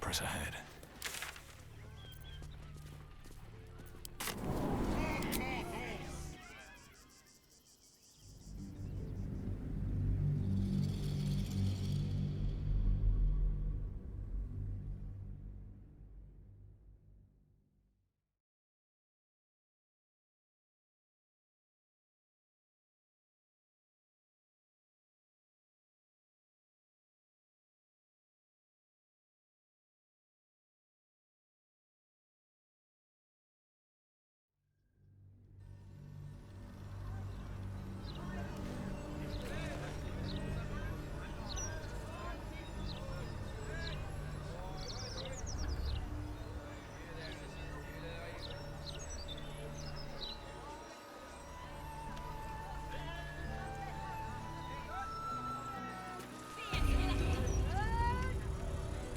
press ahead.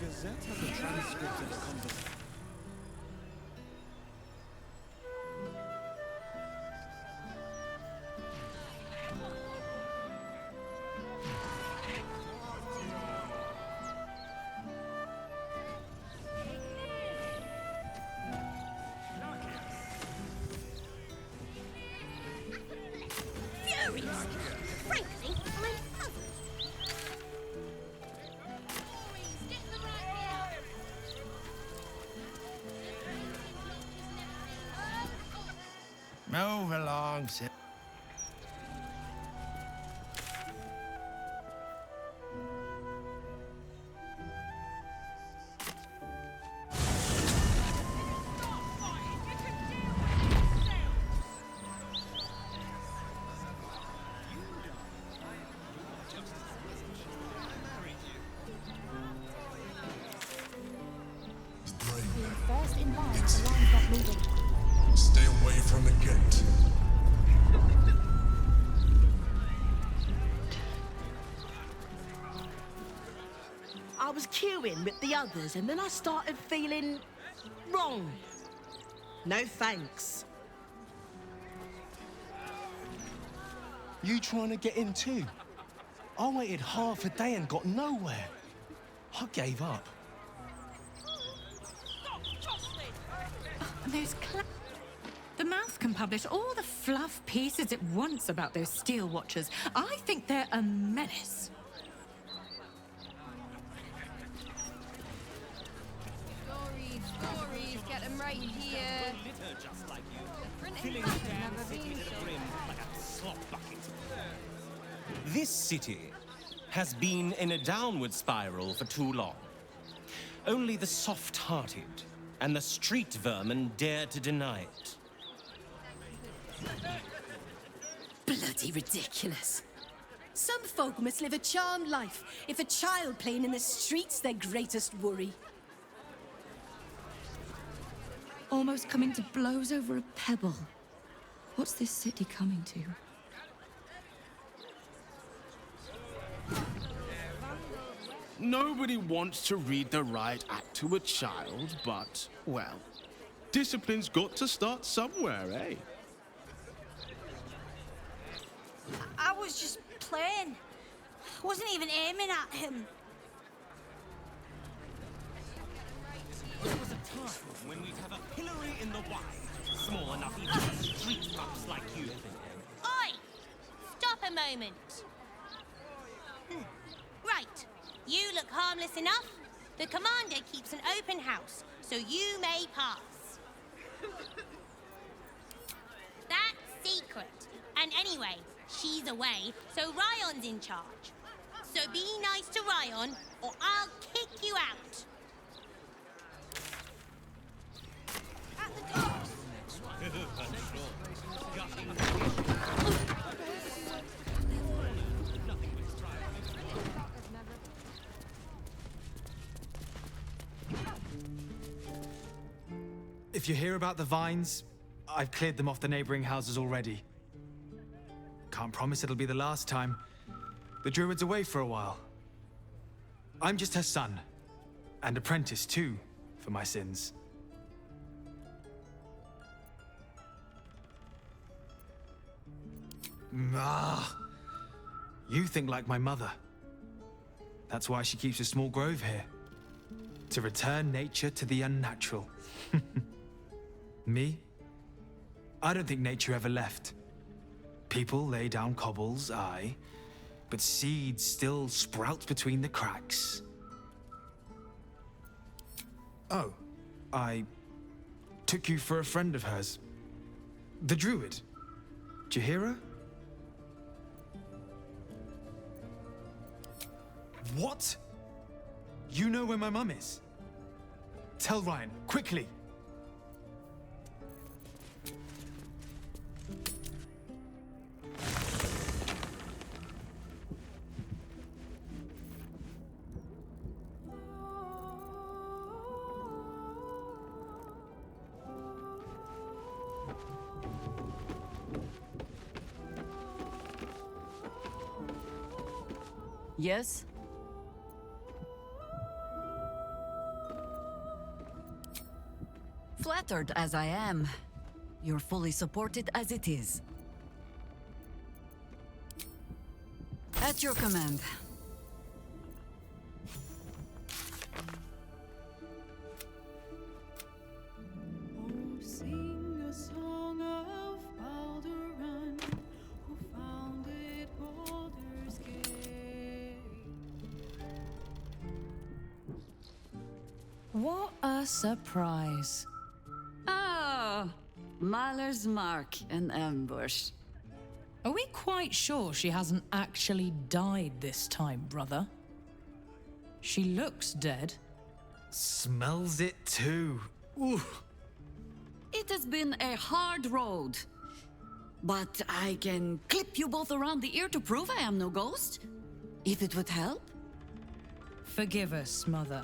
Gazette has a transcript of the conversation. Furious! Frankly, I'm puzzled. Move along, sir. First in line, the line's not moving. Stay away from the gate. I was queuing with the others and then I started feeling wrong. No thanks. You trying to get in too? I waited half a day and got nowhere. I gave up. The mouth can publish all the fluff pieces it wants about those steel watchers. I think they're a menace. Stories, get them right here. Just like you. The printing Filling press the has damn never city been to the so brim bad. like a slop bucket. This city has been in a downward spiral for too long. Only the soft-hearted and the street vermin dare to deny it. Bloody ridiculous. Some folk must live a charmed life if a child playing in the street's their greatest worry. Almost coming to blows over a pebble. What's this city coming to? Nobody wants to read the riot act to a child, but, well, discipline's got to start somewhere, eh? I was just playing. I wasn't even aiming at him. There was a time when we'd have a pillory in the wild, small enough even for street pups like you. Oi! Stop a moment. Right. You look harmless enough. The commander keeps an open house, so you may pass. That's secret. And anyway, she's away, so Ryan's in charge. So be nice to Ryan, or I'll kick you out. At the doors. If you hear about the vines, I've cleared them off the neighboring houses already. Can't promise it'll be the last time. The druid's away for a while. I'm just her son, and apprentice too, for my sins. Ah, you think like my mother. That's why she keeps a small grove here. to return nature to the unnatural. Me? I don't think nature ever left. People lay down cobbles, aye, but seeds still sprout between the cracks. Oh, I took you for a friend of hers. The druid. Jaheira? What? You know where my mum is? Tell Ryan, quickly. Yes? Flattered as I am, you're fully supported as it is. At your command. Oh, sing a song of Baldur, who founded Baldur's Gate. What a surprise. Ah, Mahler's mark, an ambush. Are we quite sure she hasn't actually died this time, brother? She looks dead. Smells it too. Ooh. It has been a hard road. But I can clip you both around the ear to prove I am no ghost. If it would help. Forgive us, Mother.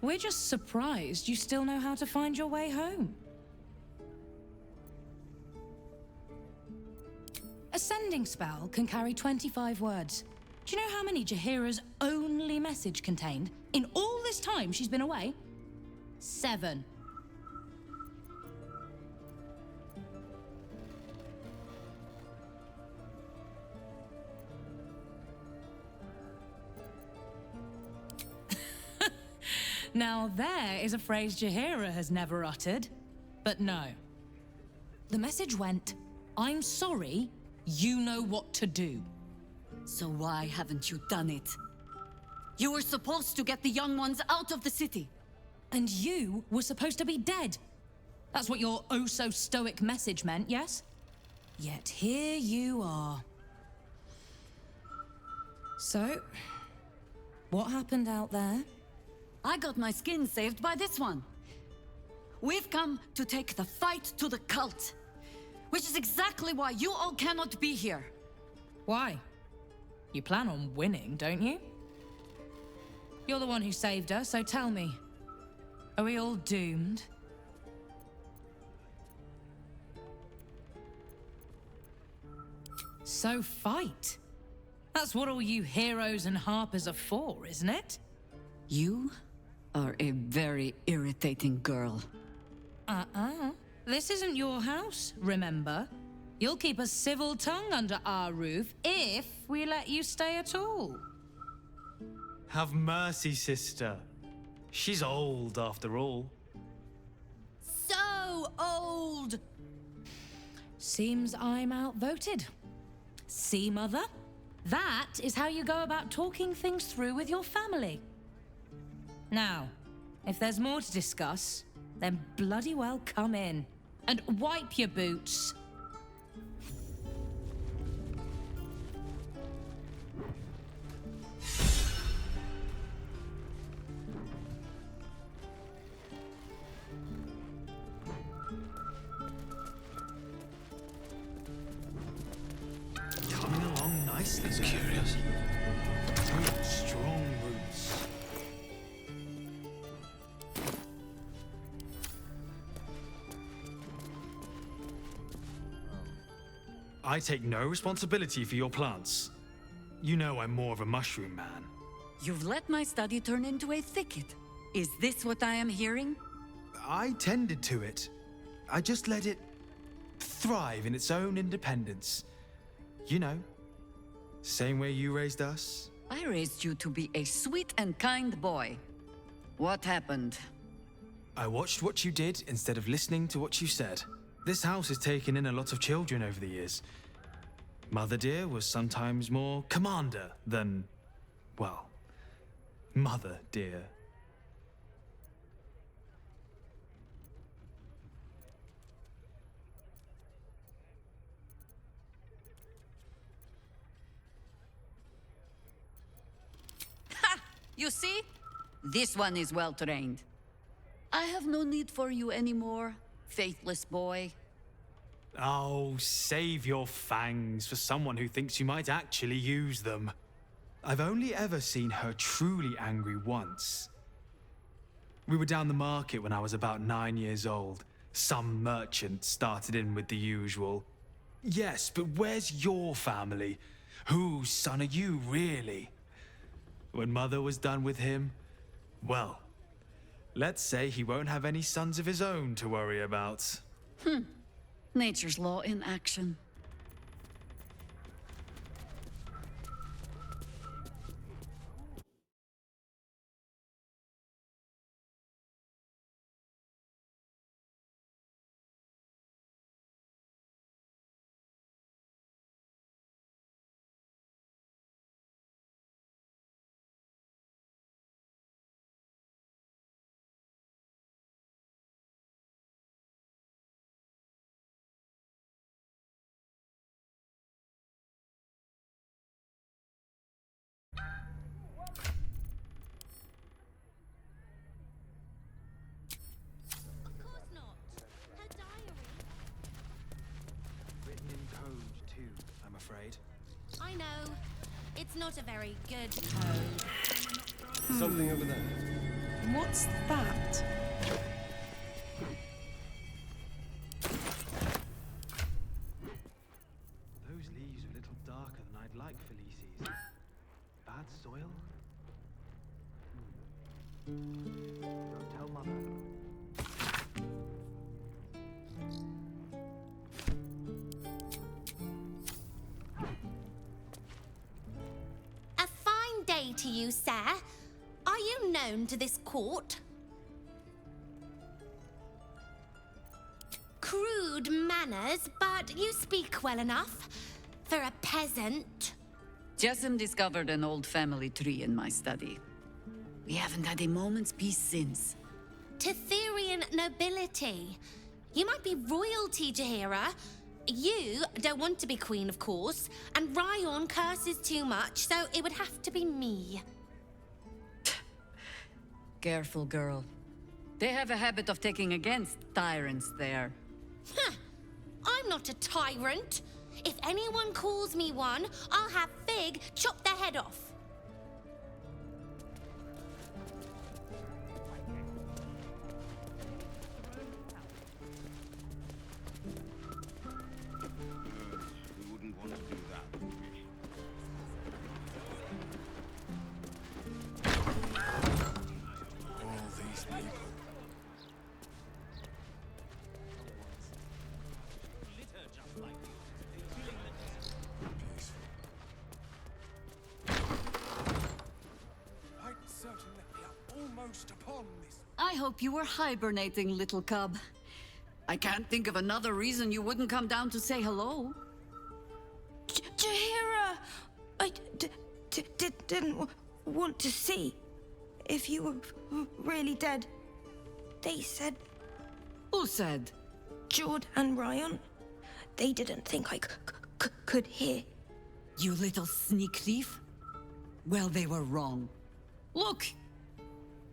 We're just surprised you still know how to find your way home. A sending spell can carry 25 words. Do you know how many Jaheira's only message contained in all this time she's been away? 7. Now there is a phrase Jaheira has never uttered. But no. The message went, I'm sorry, you know what to do. So why haven't you done it? You were supposed to get the young ones out of the city. And you were supposed to be dead. That's what your oh-so-stoic message meant, yes? Yet here you are. So, what happened out there? I got my skin saved by this one. We've come to take the fight to the cult, which is exactly why you all cannot be here. Why? You plan on winning, don't you? You're the one who saved us, so tell me. Are we all doomed? So fight. That's what all you heroes and harpers are for, isn't it? You are a very irritating girl. This isn't your house, remember? You'll keep a civil tongue under our roof if we let you stay at all. Have mercy, sister. She's old after all. So old! Seems I'm outvoted. See, Mother? That is how you go about talking things through with your family. Now, if there's more to discuss, then bloody well come in. And wipe your boots. Coming along nicely. That's curious. Good, strong roots. I take no responsibility for your plants. You know I'm more of a mushroom man. You've let my study turn into a thicket. Is this what I am hearing? I tended to it. I just let it thrive in its own independence. You know, same way you raised us. I raised you to be a sweet and kind boy. What happened? I watched what you did instead of listening to what you said. This house has taken in a lot of children over the years. Mother dear was sometimes more commander than, well, mother dear. You see? This one is well trained. I have no need for you anymore, faithless boy. Oh, save your fangs for someone who thinks you might actually use them. I've only ever seen her truly angry once. We were down the market when I was about 9 years old. Some merchant started in with the usual. Yes, but where's your family? Whose son are you, really? When Mother was done with him, well, let's say he won't have any sons of his own to worry about. Nature's law in action. Of course not. Her diary. Written in code, too, I'm afraid. I know. It's not a very good code. Something over there. What's that? Those leaves are a little darker than I'd like, Felices. Bad soil? Don't tell Mother. A fine day to you, sir. Are you known to this court? Crude manners, but you speak well enough for a peasant. Jessim discovered an old family tree in my study. We haven't had a moment's peace since. Tetherian nobility. You might be royalty, Jahira. You don't want to be queen, of course, and Ryan curses too much, so it would have to be me. Careful, girl. They have a habit of taking against tyrants there. Huh. I'm not a tyrant. If anyone calls me one, I'll have Fig chop their head off. We wouldn't want to do that, would we? All these people. Quite certain that we are almost upon this. I hope you were hibernating, little cub. I can't think of another reason you wouldn't come down to say hello. Jahira, I didn't want to see if you were really dead. They said Who said? Jord and Ryan. They didn't think I could hear. You little sneak thief? Well, they were wrong. Look!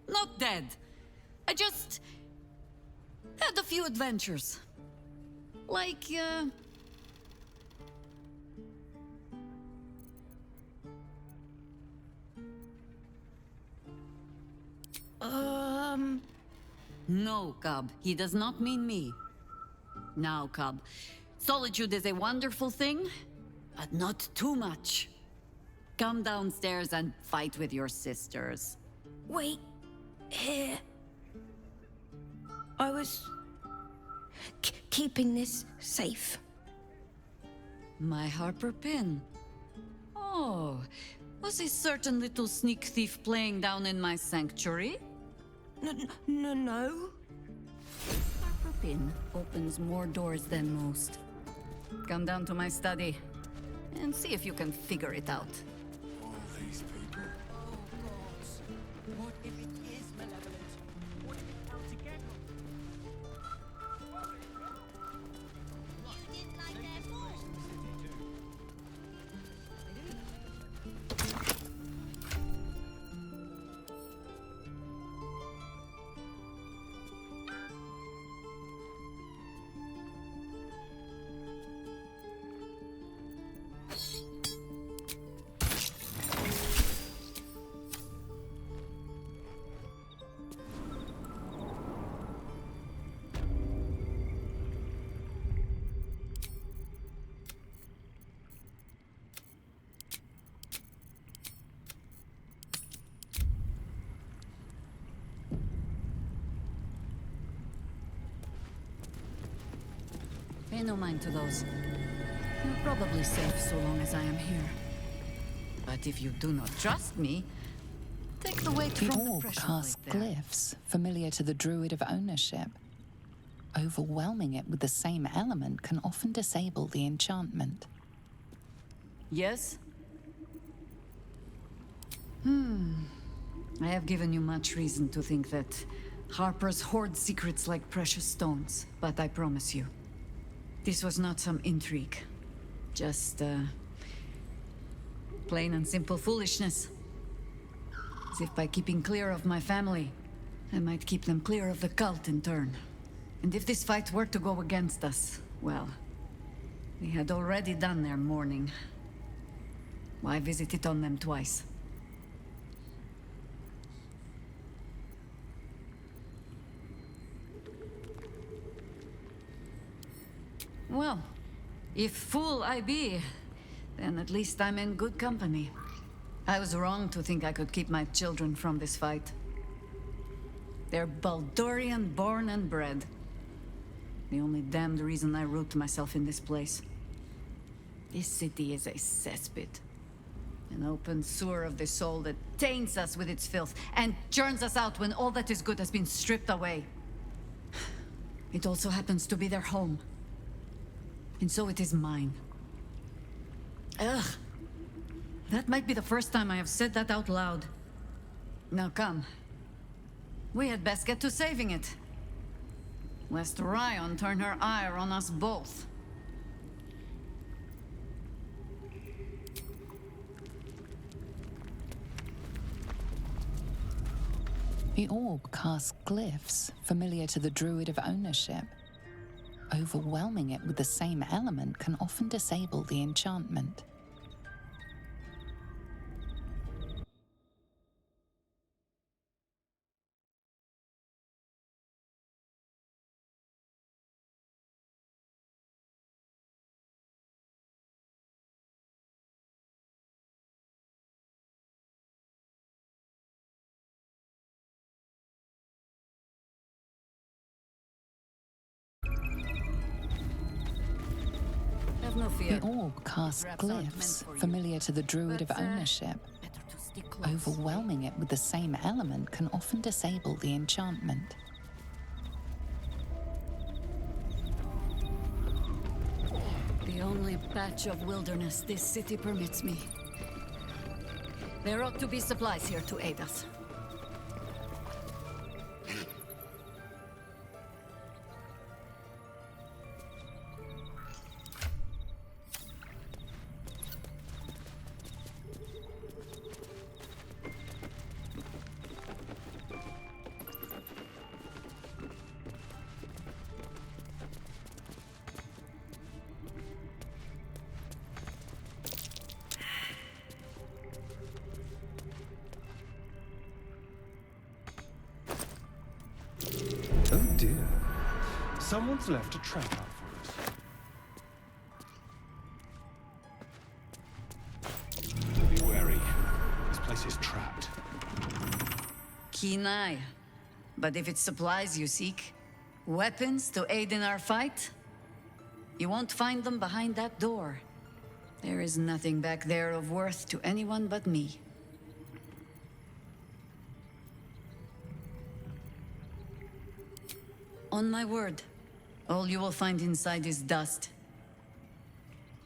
Not dead. I just had a few adventures. Like, No, cub. He does not mean me. Now, cub. Solitude is a wonderful thing, but not too much. Come downstairs and fight with your sisters. Wait here. I was keeping this safe. My Harper pin. Oh, was a certain little sneak thief playing down in my sanctuary? No. Harper pin opens more doors than most. Come down to my study and see if you can figure it out. All these people. Oh, gods. What if it is malevolent? What if it's out to get them? You didn't like their form. Pay no mind to those. You're probably safe so long as I am here. But if you do not trust me, take the weight The from the orb pressure casts plate there. glyphs familiar to the Druid of Ownership. Overwhelming it with the same element can often disable the enchantment. Yes? I have given you much reason to think that Harper's hoard secrets like precious stones, but I promise you, this was not some intrigue. Just, plain and simple foolishness. As if by keeping clear of my family, I might keep them clear of the cult in turn. And if this fight were to go against us, well, we had already done their mourning. Why visit it on them twice? Well, if fool I be, then at least I'm in good company. I was wrong to think I could keep my children from this fight. They're Baldurian born and bred. The only damned reason I root myself in this place. This city is a cesspit. An open sewer of the soul that taints us with its filth and churns us out when all that is good has been stripped away. It also happens to be their home. And so it is mine. Ugh. That might be the first time I have said that out loud. Now come. We had best get to saving it. Lest Ryan turn her ire on us both. The orb casts glyphs familiar to the Druid of Ownership. Overwhelming it with the same element can often disable the enchantment. No fear. The orb casts glyphs familiar to the Druid of Ownership. Overwhelming it with the same element can often disable the enchantment. The only patch of wilderness this city permits me. There ought to be supplies here to aid us. Oh dear. Someone's left a trap out for us. Be wary. This place is trapped. Keen eye. But if it's supplies you seek, weapons to aid in our fight, you won't find them behind that door. There is nothing back there of worth to anyone but me. On my word, all you will find inside is dust.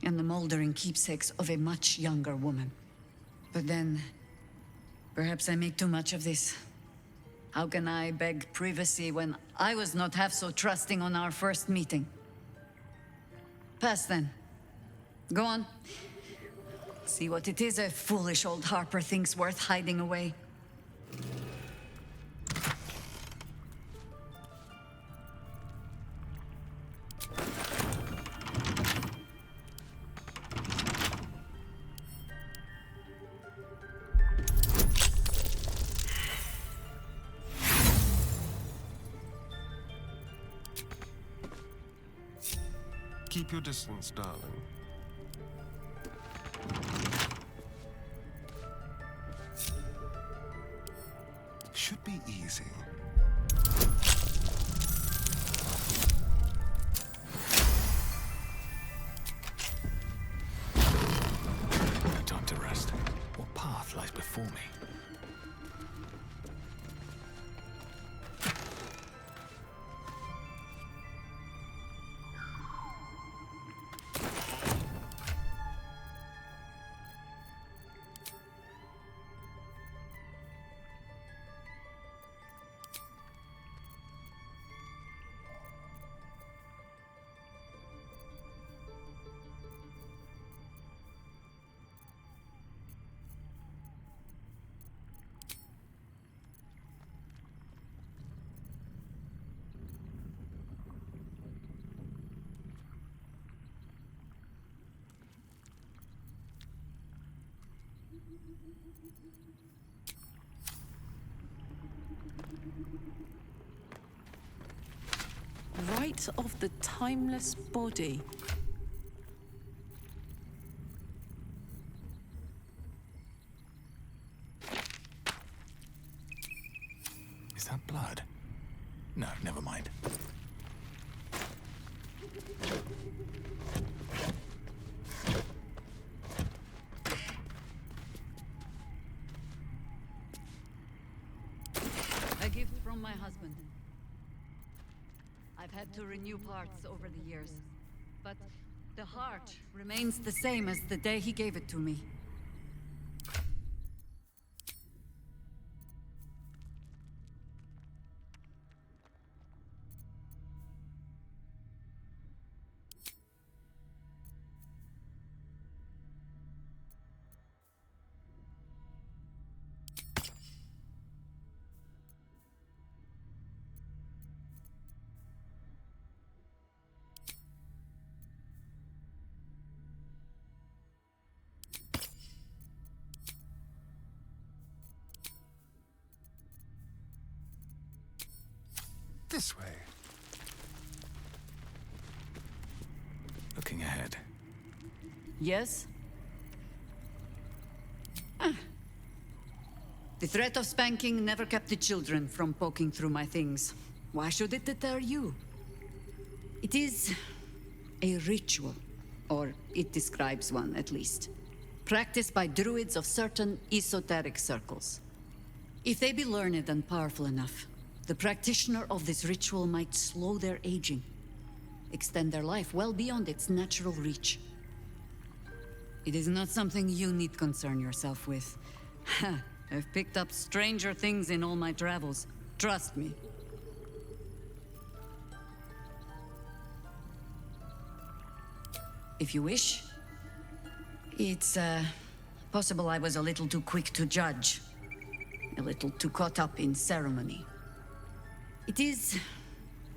And the moldering keepsakes of a much younger woman. But then, perhaps I make too much of this. How can I beg privacy when I was not half so trusting on our first meeting? Pass then. Go on. See what it is a foolish old Harper thinks worth hiding away. Keep your distance, darling. Should be easy. No time to rest. What path lies before me? Rite of the timeless body. Is that blood? No, never mind. A gift from my husband. I've had to renew parts over the years, but the heart remains the same as the day he gave it to me. This way. Looking ahead. Yes? The threat of spanking never kept the children from poking through my things. Why should it deter you? It is a ritual, or it describes one at least, practiced by druids of certain esoteric circles. If they be learned and powerful enough, the practitioner of this ritual might slow their aging, extend their life well beyond its natural reach. It is not something you need concern yourself with. I've picked up stranger things in all my travels. Trust me. If you wish, it's possible I was a little too quick to judge, a little too caught up in ceremony. It is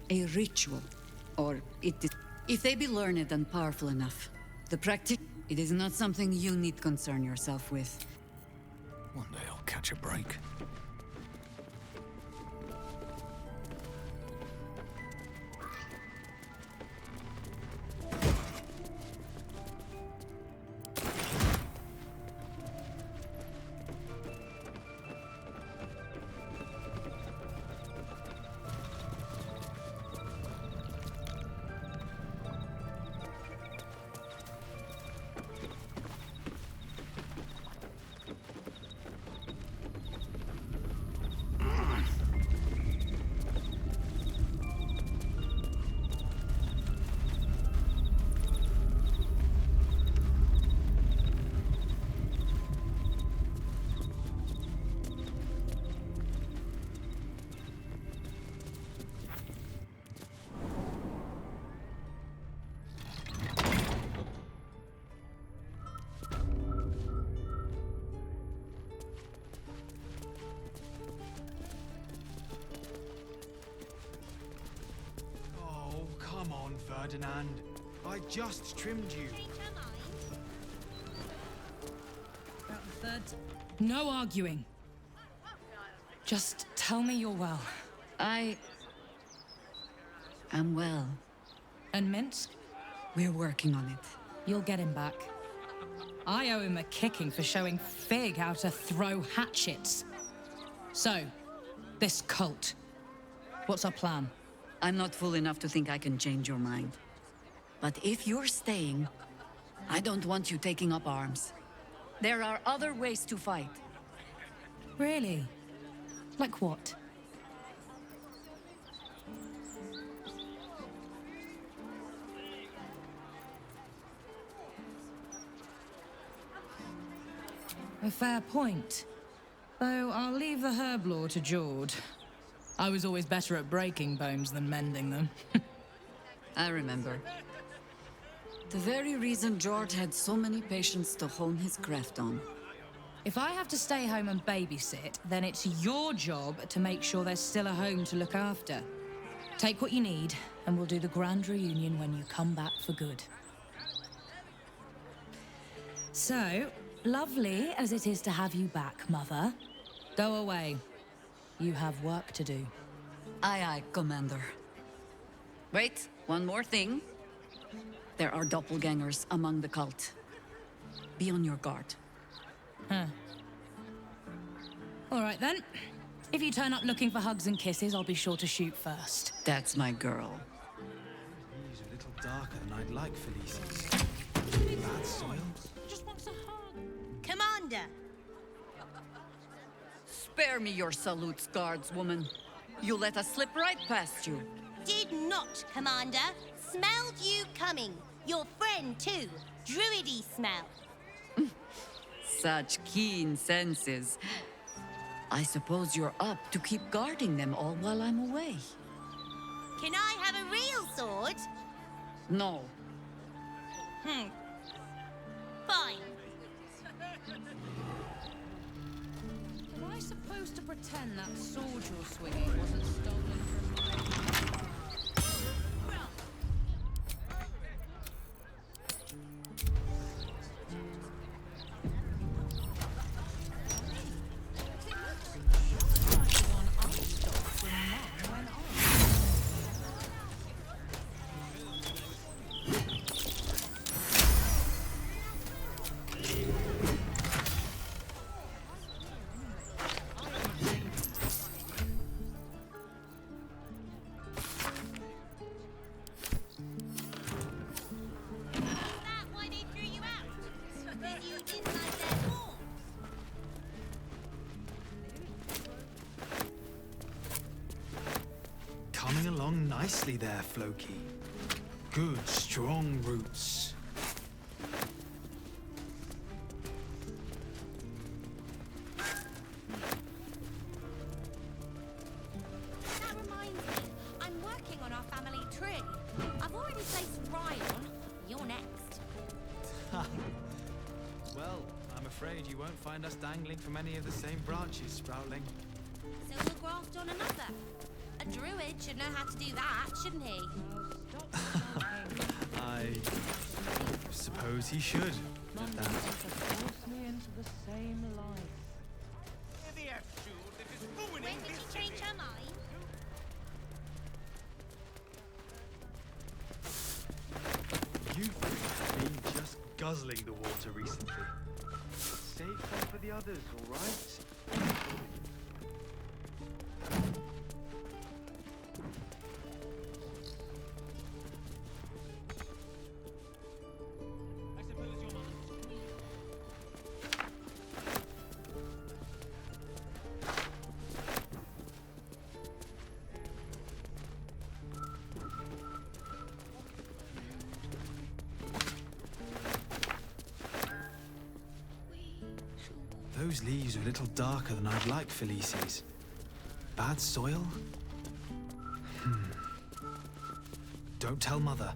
a ritual, or it is... If they be learned and powerful enough, the practice... It is not something you need concern yourself with. One day I'll catch a break. Ferdinand. I just trimmed you. About the third. No arguing. Just tell me you're well. I am well. And Minsk? We're working on it. You'll get him back. I owe him a kicking for showing Fig how to throw hatchets. So, this cult. What's our plan? I'm not fool enough to think I can change your mind. But if you're staying, I don't want you taking up arms. There are other ways to fight. Really? Like what? A fair point. Though I'll leave the herb lore to Jord. I was always better at breaking bones than mending them. I remember. The very reason George had so many patients to hone his craft on. If I have to stay home and babysit, then it's your job to make sure there's still a home to look after. Take what you need, and we'll do the grand reunion when you come back for good. So, lovely as it is to have you back, Mother, go away. You have work to do. Aye, aye, Commander. Wait, one more thing. There are doppelgangers among the cult. Be on your guard. Huh. All right, then. If you turn up looking for hugs and kisses, I'll be sure to shoot first. That's my girl. He's a little darker than I'd like, Felice. Bad soil? Just wants a hug. Commander! Spare me your salutes, guardswoman. You let us slip right past you. Did not, Commander. Smelled you coming. Your friend, too. Druidy smell. Such keen senses. I suppose you're up to keep guarding them all while I'm away. Can I have a real sword? No. Fine. Am I supposed to pretend that sword you're swinging wasn't stolen from my... Coming along nicely there, Floki. Good, strong roots. That reminds me, I'm working on our family tree. I've already placed Ryan. You're next. Well, I'm afraid you won't find us dangling from any of the same branches, Sproutling. So we'll graft on another. A druid should know how to do that, shouldn't he? I suppose he should. At that. When did she change her mind? You've been just guzzling the water recently. Save some for the others, all right? Those leaves are a little darker than I'd like, Felices. Bad soil? Don't tell Mother.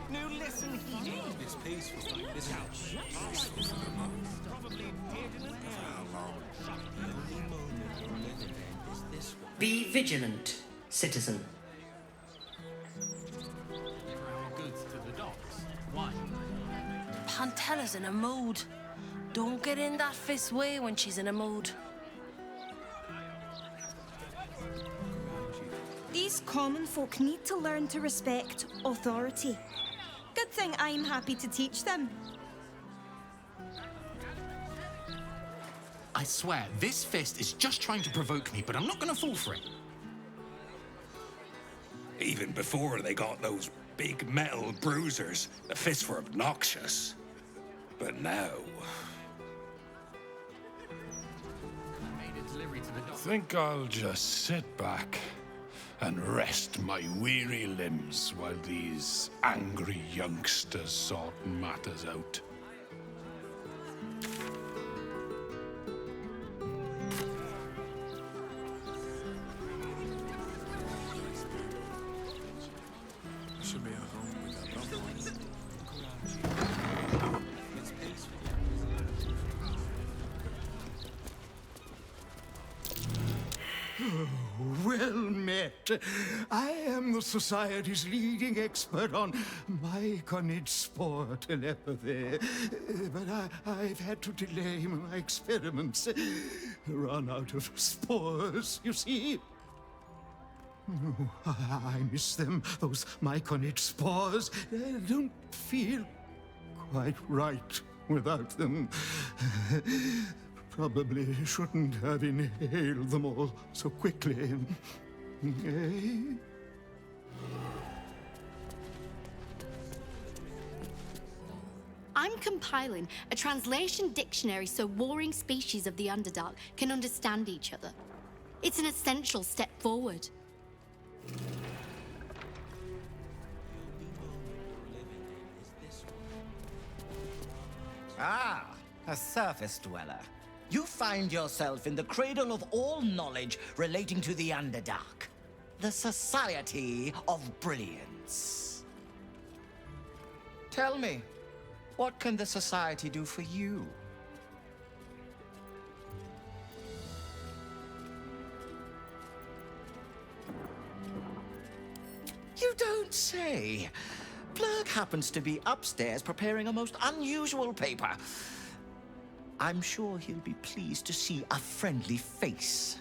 No, listen here. It's peaceful. This house. Probably dead in an Be vigilant, citizen. Goods to the docks. Why? Pantella's in a mood. Don't get in that fist way when she's in a mood. These common folk need to learn to respect authority. Good thing I'm happy to teach them. I swear, this fist is just trying to provoke me, but I'm not gonna fall for it. Even before they got those big metal bruisers, the fists were obnoxious. But now... Think I'll just sit back and rest my weary limbs while these angry youngsters sort matters out. Should be at home with that loved ones. Well met. I am the Society's leading expert on myconid spore telepathy. But I've had to delay my experiments. Run out of spores, you see. Oh, I miss them, those myconid spores. I don't feel quite right without them. Probably shouldn't have inhaled them all so quickly. I'm compiling a translation dictionary so warring species of the Underdark can understand each other. It's an essential step forward. Ah, a surface dweller. You find yourself in the cradle of all knowledge relating to the Underdark. The Society of Brilliance. Tell me, what can the Society do for you? You don't say. Blurg happens to be upstairs preparing a most unusual paper. I'm sure he'll be pleased to see a friendly face.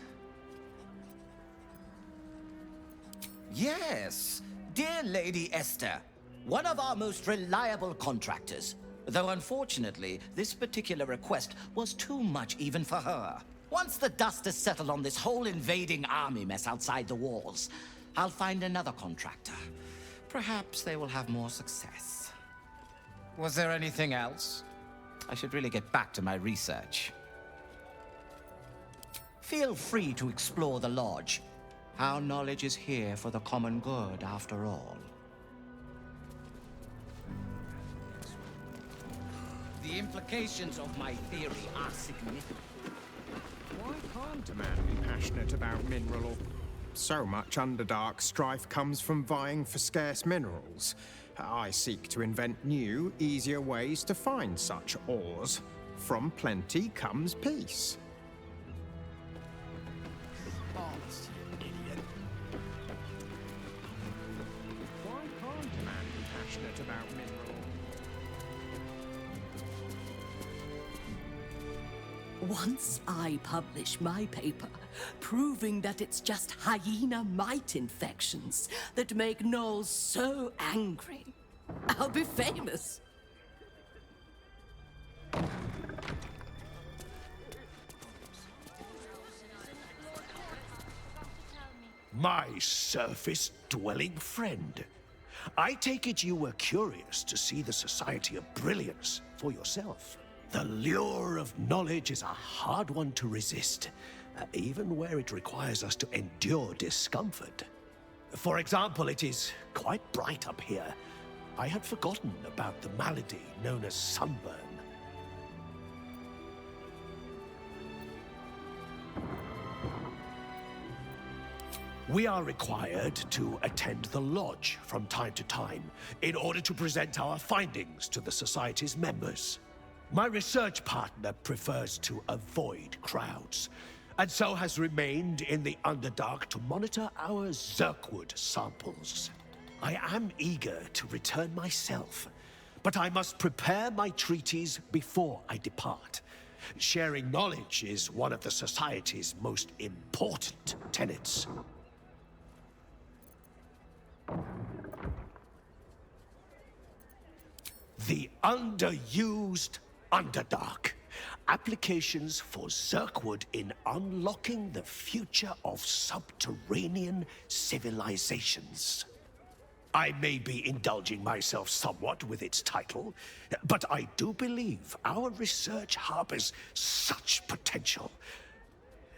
Yes, dear Lady Esther, one of our most reliable contractors. Though unfortunately, this particular request was too much even for her. Once the dust has settled on this whole invading army mess outside the walls, I'll find another contractor. Perhaps they will have more success. Was there anything else? I should really get back to my research. Feel free to explore the lodge. Our knowledge is here for the common good, after all. The implications of my theory are significant. Why can't a man be passionate about mineral or... So much Underdark strife comes from vying for scarce minerals. I seek to invent new, easier ways to find such ores. From plenty comes peace. Boss, you idiot. Why can't a man be passionate about mineral? Once I publish my paper, proving that it's just hyena mite infections that make gnolls so angry, I'll be famous. My surface-dwelling friend. I take it you were curious to see the Society of Brilliance for yourself. The lure of knowledge is a hard one to resist, even where it requires us to endure discomfort. For example, it is quite bright up here. I had forgotten about the malady known as sunburn. We are required to attend the lodge from time to time in order to present our findings to the Society's members. My research partner prefers to avoid crowds, and so has remained in the Underdark to monitor our Zirkwood samples. I am eager to return myself, but I must prepare my treaties before I depart. Sharing knowledge is one of the Society's most important tenets. The underused Underdark. Applications for Zirkwood in unlocking the future of subterranean civilizations. I may be indulging myself somewhat with its title, but I do believe our research harbors such potential.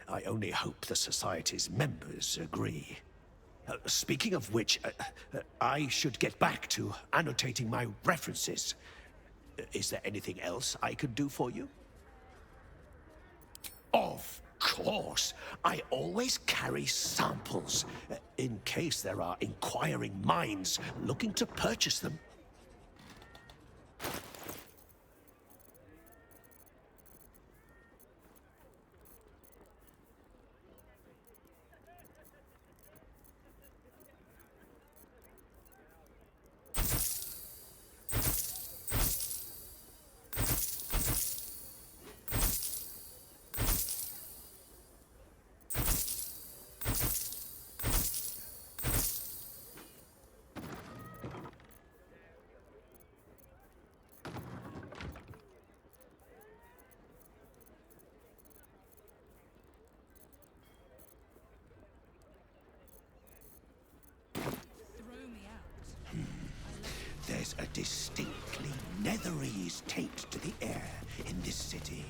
I only hope the Society's members agree. Speaking of which, I should get back to annotating my references. Is there anything else I could do for you? Of course! I always carry samples, in case there are inquiring minds looking to purchase them. There's a distinctly Netherese taint to the air in this city.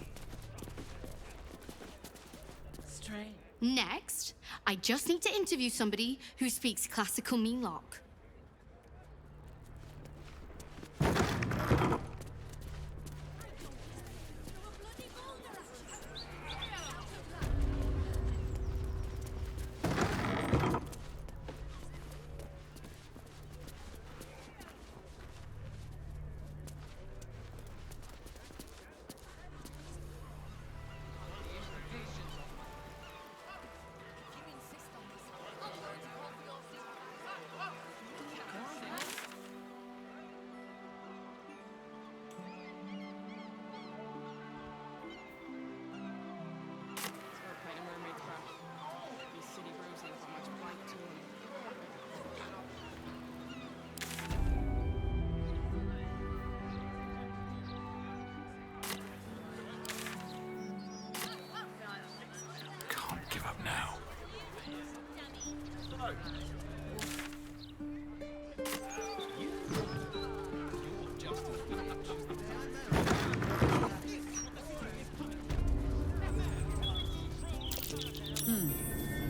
Strange. Next, I just need to interview somebody who speaks classical Meanlock.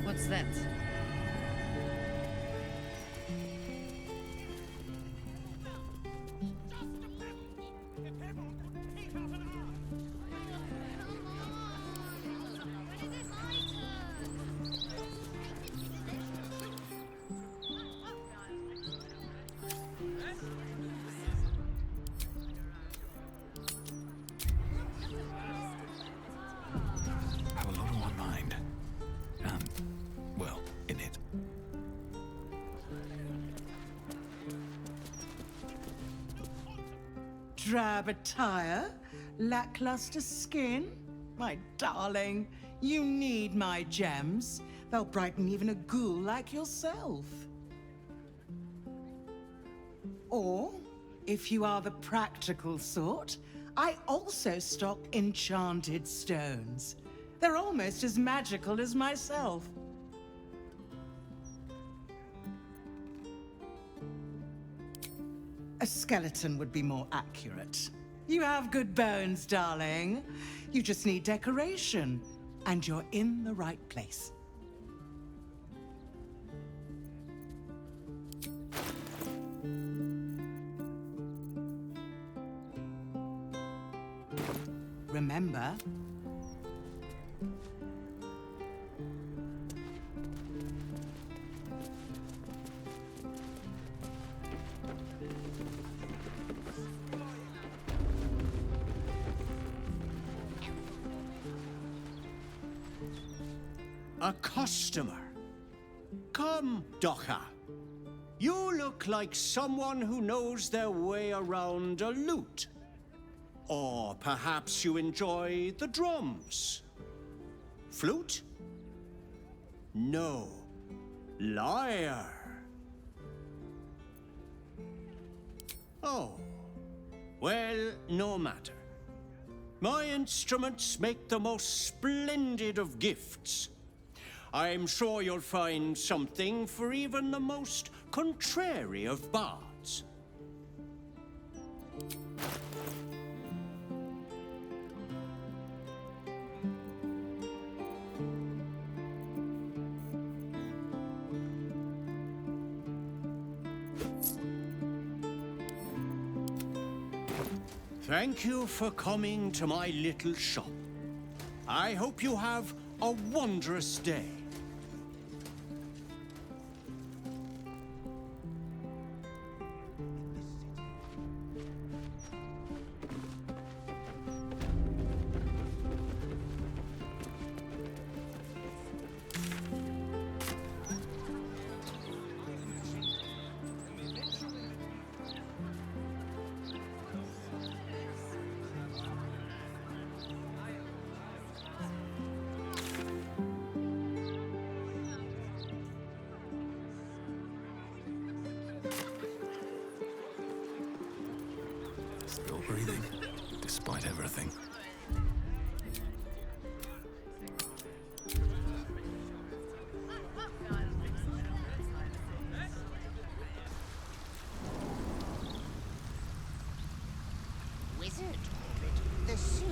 What's that? Have a lot on my mind. Well, in it. Drab attire, lackluster skin. My darling, you need my gems. They'll brighten even a ghoul like yourself. Or, if you are the practical sort, I also stock enchanted stones. They're almost as magical as myself. A skeleton would be more accurate. You have good bones, darling. You just need decoration, and you're in the right place. Remember, A customer. Come, Docker. You look like someone who knows their way around a lute. Or perhaps you enjoy the drums. Flute? No. Lyre. Oh. Well, no matter. My instruments make the most splendid of gifts. I'm sure you'll find something for even the most contrary of bards. Thank you for coming to my little shop. I hope you have a wondrous day. Still breathing, despite everything. Wizard orbit. The sewer.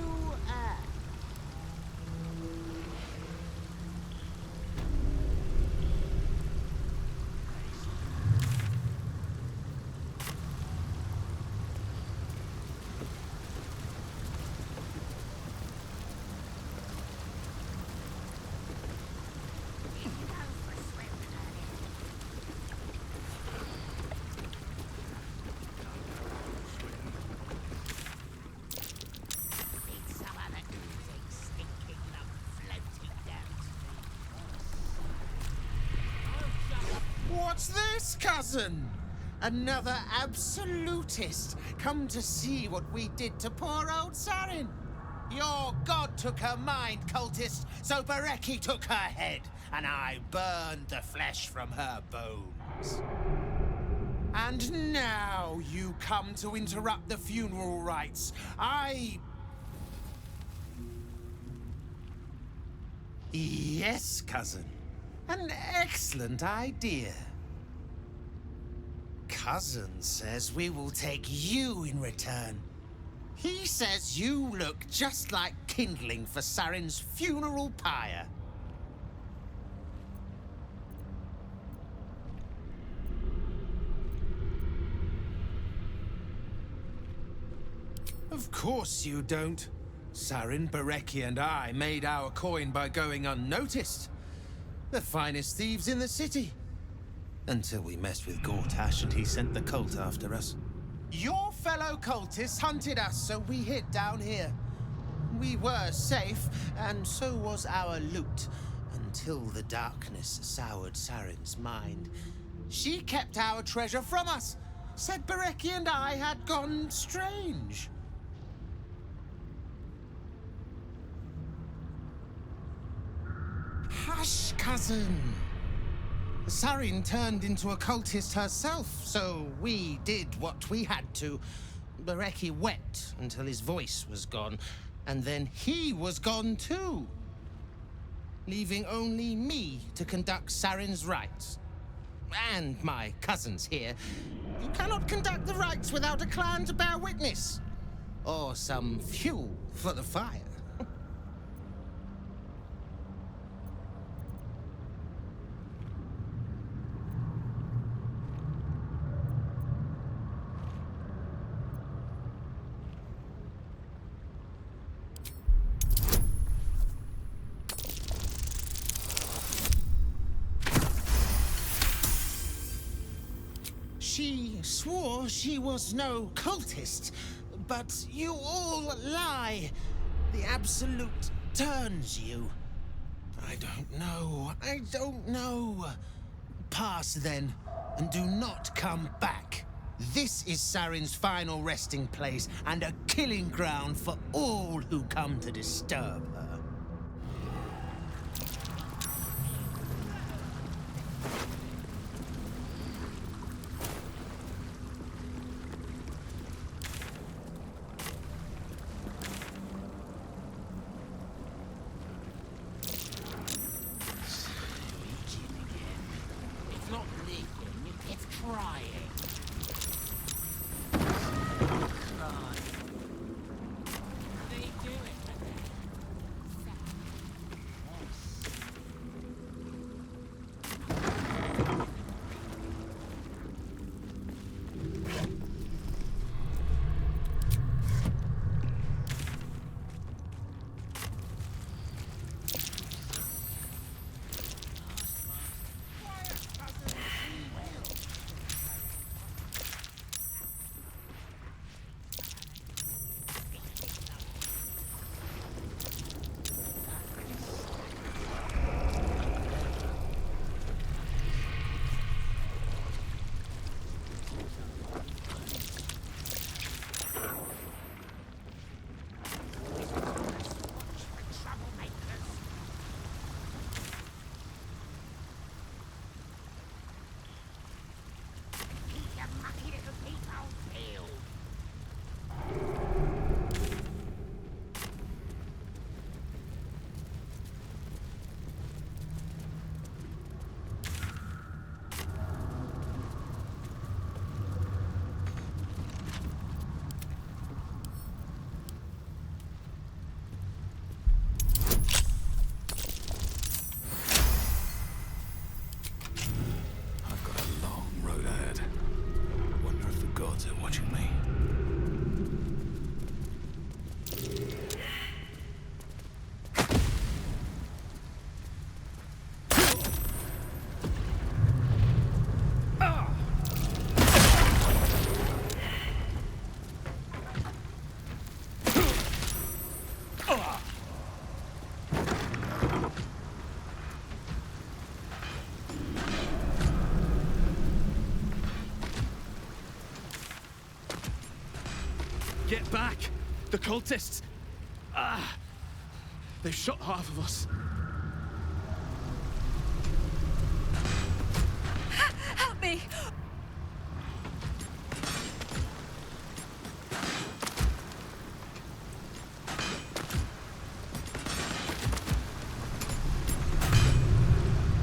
What's this, cousin? Another absolutist, come to see what we did to poor old Sarin. Your god took her mind, cultist, so Bereki took her head, and I burned the flesh from her bones. And now you come to interrupt the funeral rites. Yes, cousin. An excellent idea. Cousin says we will take you in return. He says you look just like kindling for Sarin's funeral pyre. Of course you don't. Sarin, Bereki, and I made our coin by going unnoticed. The finest thieves in the city. Until we messed with Gortash and he sent the cult after us. Your fellow cultists hunted us, so we hid down here. We were safe, and so was our loot, until the darkness soured Sarin's mind. She kept our treasure from us, said Bereki and I had gone strange. Hush, cousin. Sarin turned into a cultist herself, so we did what we had to. Bereki wept until his voice was gone, and then he was gone too, leaving only me to conduct Sarin's rites. And my cousins here. You cannot conduct the rites without a clan to bear witness, or some fuel for the fire. She swore she was no cultist, but you all lie. The Absolute turns you. I don't know. I don't know. Pass then, and do not come back. This is Sarin's final resting place, and a killing ground for all who come to disturb her. It's not leaking, it's crying. They do it for that. Get back! The cultists! Ah! They've shot half of us. Help me!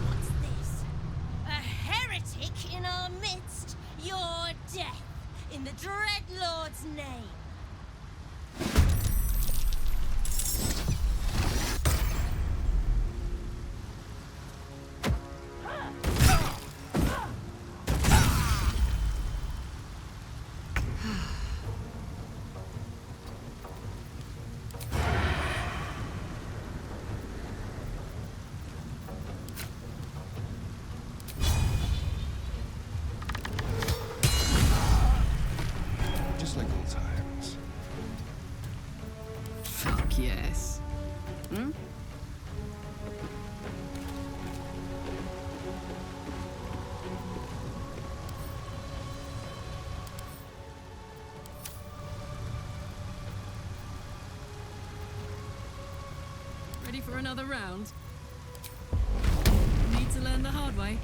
What's this? A heretic in our midst? Your death in the Dreadlord's name. Just like old times. Fuck yes. Hmm? Ready for another round? Need to learn the hard way.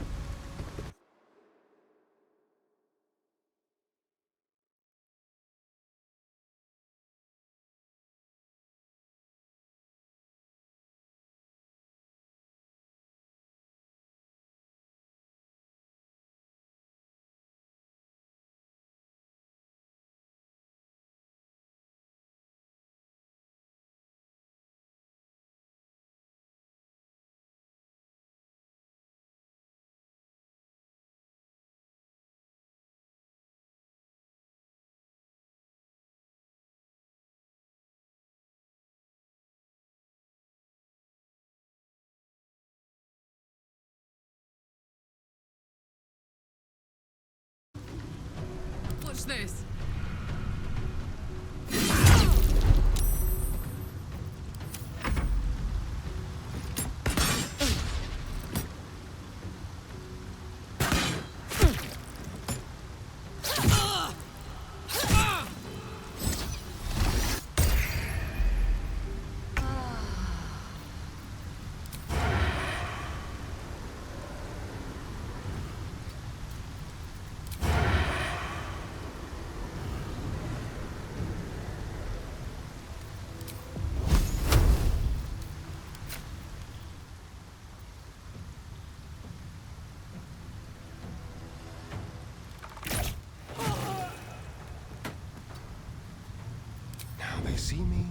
they see me?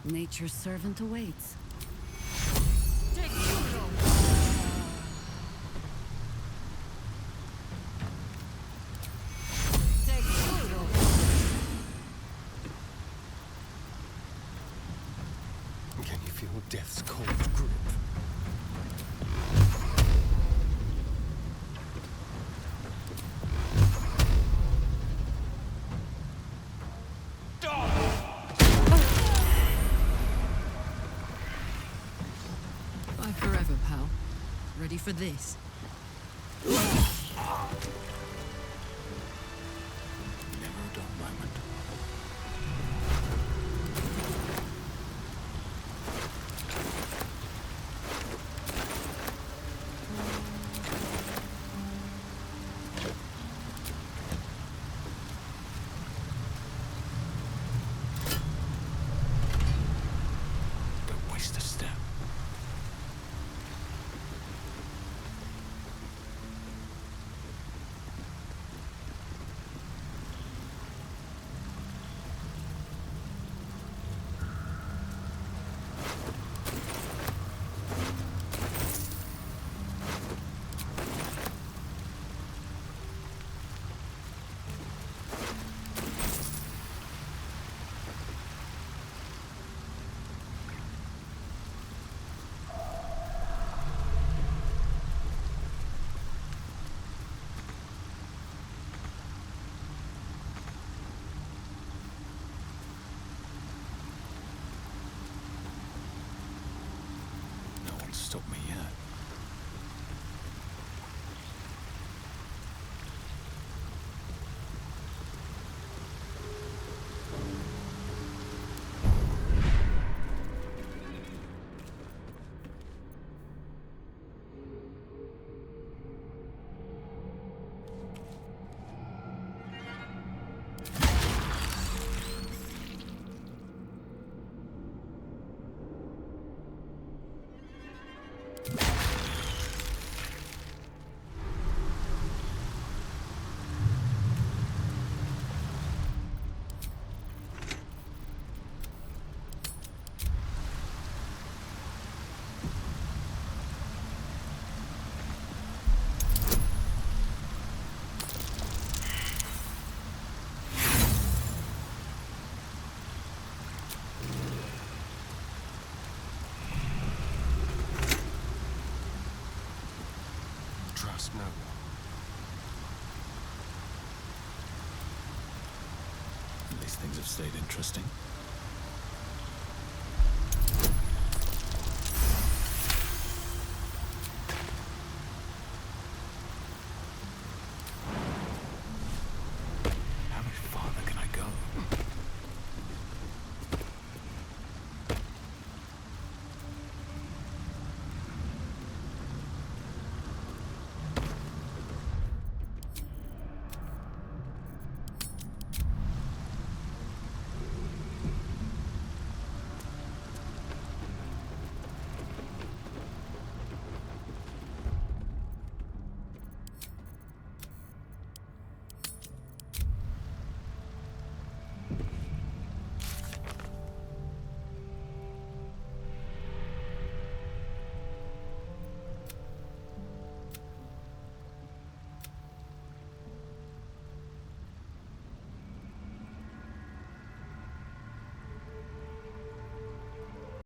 Nature's servant awaits. Can you feel death's cold grip? Bye forever, pal. Ready for this? Never a dull moment. Don't waste a step. No one's stopped me yet. Trust no one. At least things have stayed interesting.